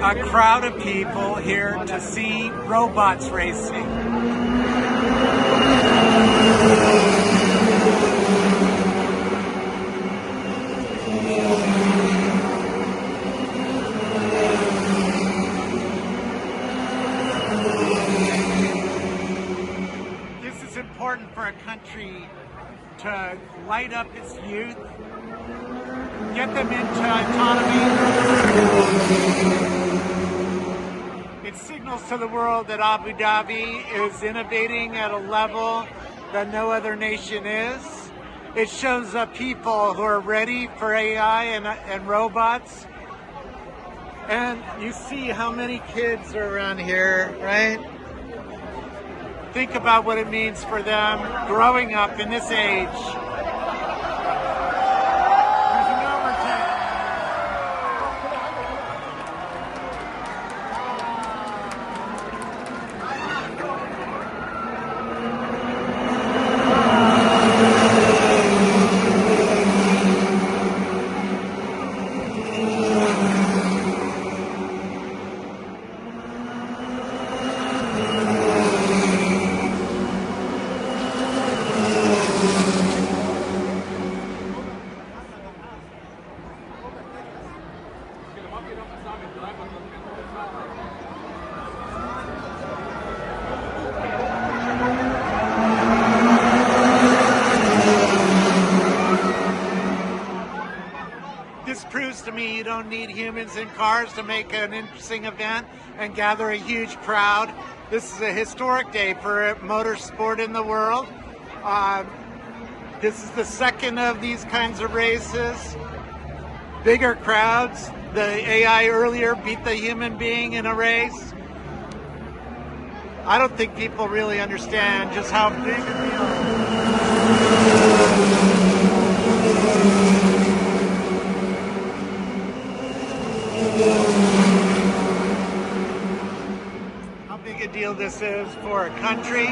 a crowd of people here to see robots racing. This is important for a country to light up its youth, get them into autonomy. It signals to the world that Abu Dhabi is innovating at a level that no other nation is. It shows up people who are ready for AI and robots. And you see how many kids are around here, right? Think about what it means for them growing up in this age. There's an overtake. This proves to me you don't need humans in cars to make an interesting event and gather a huge crowd. This is a historic day for motorsport in the world. This is the second of these kinds of races. Bigger crowds. The AI earlier beat the human being in a race. I don't think people really understand just how big a deal this is for a country,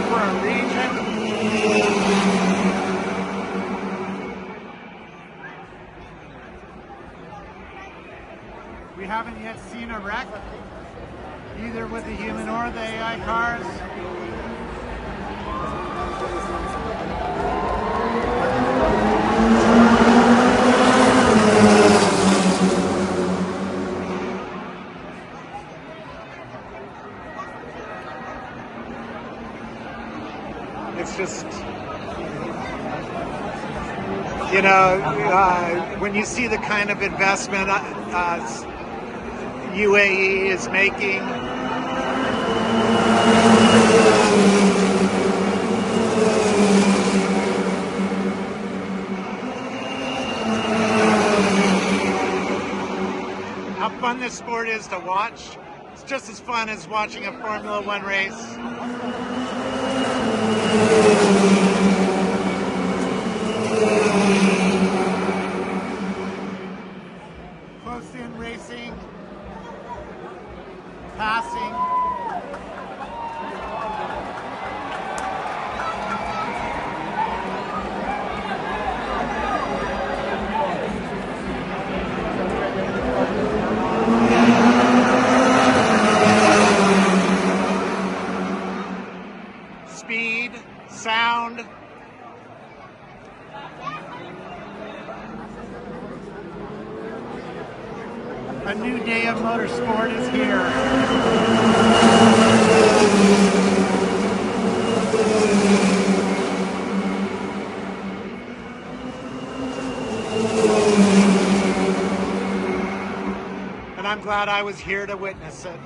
for a region. We haven't yet seen a wreck, either with the human or the AI cars. It's just, you know, when you see the kind of investment UAE is making, how fun this sport is to watch. It's just as fun as watching a Formula One race. Close-in racing, passing. Speed, sound. A new day of motorsport is here. And I'm glad I was here to witness it.